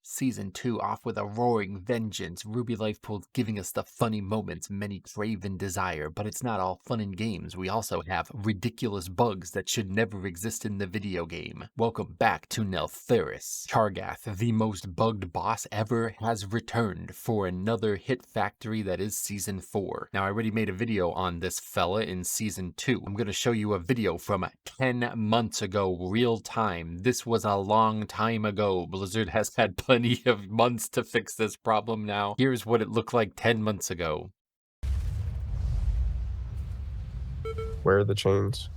Season 2 off with a roaring vengeance. Ruby Life Pool giving us the funny moments many crave and desire, but it's not all fun and games. We also have ridiculous bugs that should never exist in the video game. Welcome back to Nelthuris. Chargath, the most bugged boss ever, has returned for another hit factory that is Season 4. Now, I already made a video on this fella in Season 2. I'm going to show you a video from 10 months ago, real time. This was a long time ago. Blizzard has had plenty of months to fix this problem now. Here's what it looked like 10 months ago. Where are the chains?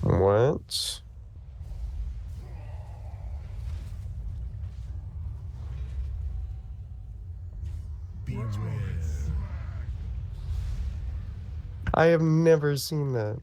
What? I have never seen that.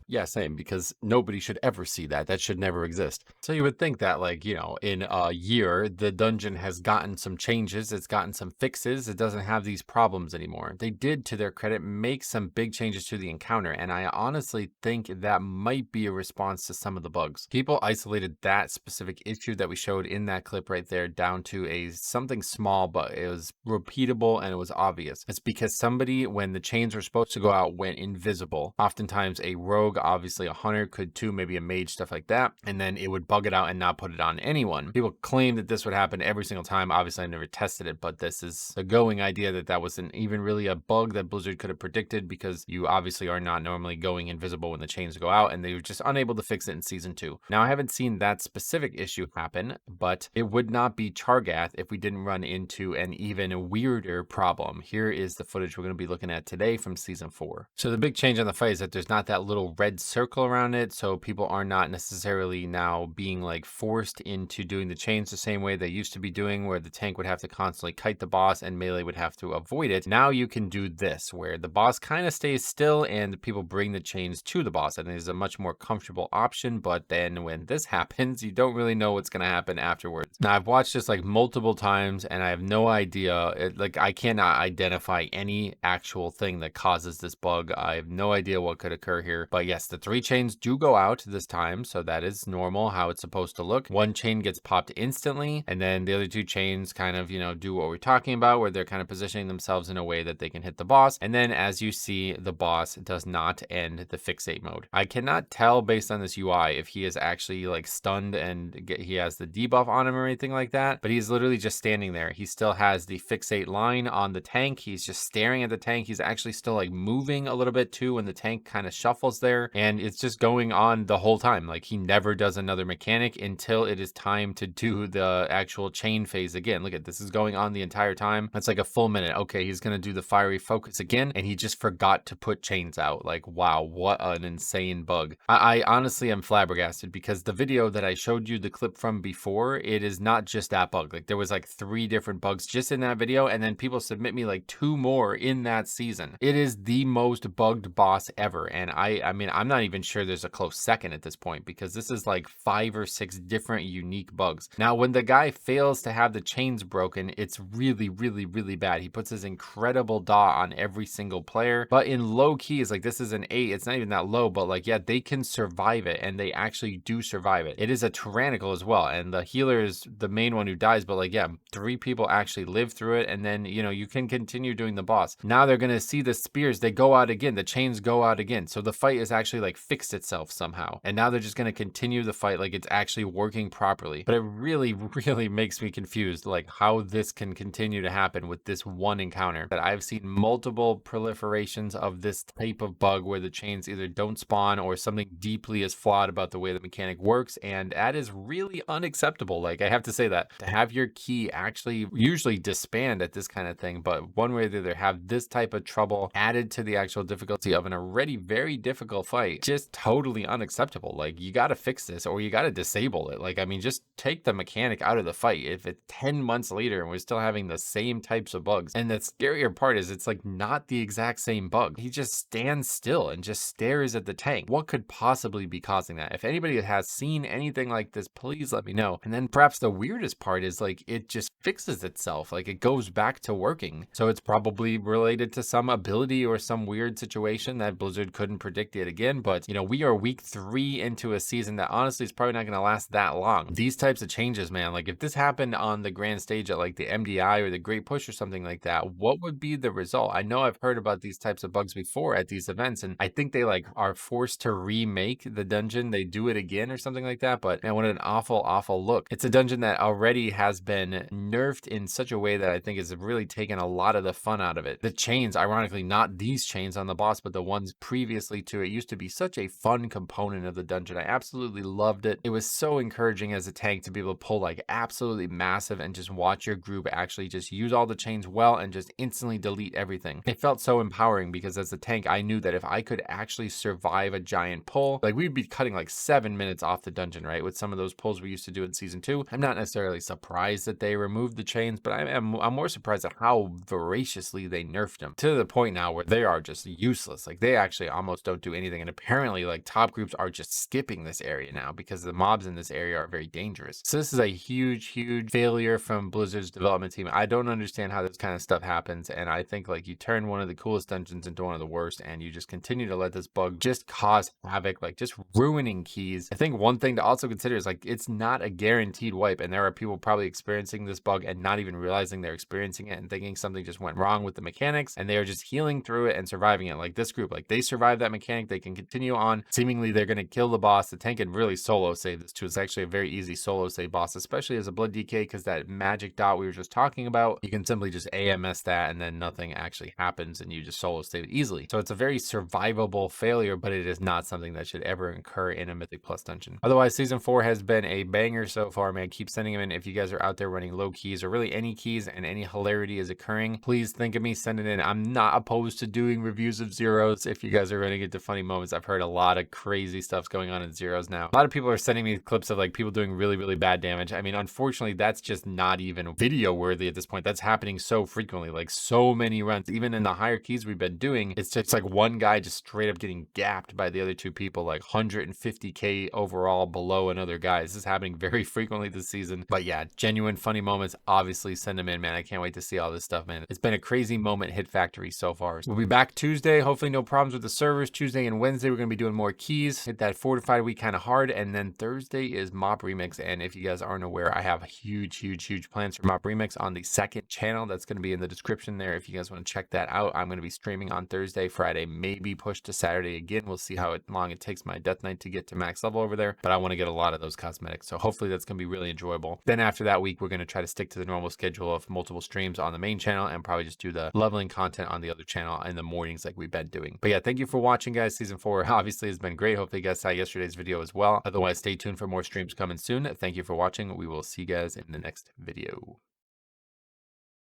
Yeah, same, because nobody should ever see that. That should never exist. So you would think that, like, you know, in a year, the dungeon has gotten some changes, it's gotten some fixes, it doesn't have these problems anymore. They did, to their credit, make some big changes to the encounter, and I honestly think that might be a response to some of the bugs. People isolated that specific issue that we showed in that clip right there down to something small, but it was repeatable and it was obvious. It's because somebody, when the chains were supposed to go out, went invisible. Oftentimes a rogue, obviously a hunter could too, maybe a mage, stuff like that, and then it would bug it out and not put it on anyone. People claim that this would happen every single time. Obviously I never tested it, but this is a going idea that that wasn't even really a bug that Blizzard could have predicted, because you obviously are not normally going invisible when the chains go out, and they were just unable to fix it in Season 2. Now, I haven't seen that specific issue happen, but it would not be Chargath if we didn't run into an even weirder problem. Here is the footage we're going to be looking at today from Season 4. So the big change on the fight is that there's not that little red circle around it, so people are not necessarily now being like forced into doing the chains the same way they used to be doing, where the tank would have to constantly kite the boss and melee would have to avoid it. Now you can do this, where the boss kind of stays still and the people bring the chains to the boss. I think it's a much more comfortable option, but then when this happens, you don't really know what's going to happen afterwards. Now, I've watched this like multiple times and I have no idea, like I cannot identify any actual thing that causes this bug. I have no idea what could occur here, but yes, the 3 chains do go out this time, so that is normal, how it's supposed to look. 1 chain gets popped instantly, and then the other 2 chains kind of, you know, do what we're talking about, where they're kind of positioning themselves in a way that they can hit the boss. And then, as you see, the boss does not end the fixate mode. I cannot tell based on this UI if he is actually like stunned and he has the debuff on him or anything like that, but he's literally just standing there. He still has the fixate line on the tank. He's just staring at the tank. He's actually still like moving a little bit too when the tank kind of shuffles there, and it's just going on the whole time. Like, he never does another mechanic until it is time to do the actual chain phase again. Look at this, is going on the entire time. That's like a full minute. Okay, he's gonna do the fiery focus again, and he just forgot to put chains out. Like, wow, what an insane bug. I honestly am flabbergasted, because the video that I showed you the clip from before, it is not just that bug. Like, there was like 3 different bugs just in that video, and then people submit me like 2 more in that season. It is the most bugged boss ever, and I mean, I'm not even sure there's a close second at this point, because this is like 5 or 6 different unique bugs. Now, when the guy fails to have the chains broken, it's really, really, really bad. He puts his incredible dot on every single player, but in low keys, like this is an 8, it's not even that low, but like, yeah, they can survive it, and they actually do survive it. It is a tyrannical as well, and the healer is the main one who dies, but like, yeah, 3 people actually live through it, and then, you know, you can continue doing the boss. Now they're gonna see the spears, they go out again, the chains go out again, so the fight is actually like fixed itself somehow, and now they're just going to continue the fight like it's actually working properly. But it really, really makes me confused, like how this can continue to happen with this one encounter. That I've seen multiple proliferations of this type of bug, where the chains either don't spawn or something deeply is flawed about the way the mechanic works, and that is really unacceptable. Like, I have to say that to have your key actually usually disband at this kind of thing, but one way or the other have this type of trouble added to the actual difficulty of an already very difficult fight, just totally unacceptable. Like, you got to fix this, or you got to disable it. Like, I mean, just take the mechanic out of the fight. If it's 10 months later and we're still having the same types of bugs, and the scarier part is it's like not the exact same bug. He just stands still and just stares at the tank. What could possibly be causing that? If anybody has seen anything like this, please let me know. And then perhaps the weirdest part is like, it just fixes itself. Like, it goes back to working. So it's probably related to some ability or some weird situation that Blizzard couldn't predict yet again. again, but we are week 3 into a season that honestly is probably not going to last that long. These types of changes, man, like if this happened on the grand stage at like the MDI or the Great Push or something like that, what would be the result? I know I've heard about these types of bugs before at these events, and I think they like are forced to remake the dungeon. They do it again or something like that. But man, what an awful, awful look. It's a dungeon that already has been nerfed in such a way that I think has really taken a lot of the fun out of it. The chains, ironically, not these chains on the boss, but the ones previously to it, used to be such a fun component of the dungeon. I absolutely loved it. It was so encouraging as a tank to be able to pull like absolutely massive and just watch your group actually just use all the chains well and just instantly delete everything. It felt so empowering because as a tank, I knew that if I could actually survive a giant pull, like we'd be cutting like 7 minutes off the dungeon, right? With some of those pulls we used to do in season 2. I'm not necessarily surprised that they removed the chains, but I'm more surprised at how voraciously they nerfed them to the point now where they are just useless. Like they actually almost don't do anything. And apparently like top groups are just skipping this area now because the mobs in this area are very dangerous. So this is a huge, huge failure from Blizzard's development team. I don't understand how this kind of stuff happens. And I think like you turn one of the coolest dungeons into one of the worst and you just continue to let this bug just cause havoc, like just ruining keys. I think one thing to also consider is like it's not a guaranteed wipe, and there are people probably experiencing this bug and not even realizing they're experiencing it and thinking something just went wrong with the mechanics, and they are just healing through it and surviving it. Like this group, like they survived that mechanic, they can continue on. Seemingly they're going to kill the boss. The tank can really solo save this too. It's actually a very easy solo save boss, especially as a blood DK, because that magic dot we were just talking about, you can simply just AMS that and then nothing actually happens and you just solo save it easily. So it's a very survivable failure, but it is not something that should ever incur in a Mythic Plus dungeon. Otherwise, season 4 has been a banger so far, man. Keep sending them in. If you guys are out there running low keys or really any keys and any hilarity is occurring, please think of me, send it in. I'm not opposed to doing reviews of zeros if you guys are running into funny moments. I've heard a lot of crazy stuff's going on in zeros now. A lot of people are sending me clips of like people doing really, really bad damage. I mean, unfortunately, that's just not even video worthy at this point. That's happening so frequently, like so many runs, even in the higher keys we've been doing. It's just like one guy just straight up getting gapped by the other two people, like 150k overall below another guy. This is happening very frequently this season. But yeah, genuine funny moments, obviously send them in, man. I can't wait to see all this stuff, man. It's been a crazy moment hit factory so far. We'll be back Tuesday. Hopefully no problems with the servers. Tuesday and Wednesday, we're going to be doing more keys. Hit that fortified week kind of hard. And then Thursday is Mop Remix. And if you guys aren't aware, I have huge, huge, huge plans for Mop Remix on the second channel. That's going to be in the description there if you guys want to check that out. I'm going to be streaming on Thursday, Friday, maybe push to Saturday again. We'll see how long it takes my Death Knight to get to max level over there. But I want to get a lot of those cosmetics. So hopefully that's going to be really enjoyable. Then after that week, we're going to try to stick to the normal schedule of multiple streams on the main channel and probably just do the leveling content on the other channel in the mornings like we've been doing. But yeah, thank you for watching, guys. Season 4 obviously has been great. Hopefully you guys saw yesterday's video as well. Otherwise, stay tuned for more streams coming soon. Thank you for watching. We will see you guys in the next video.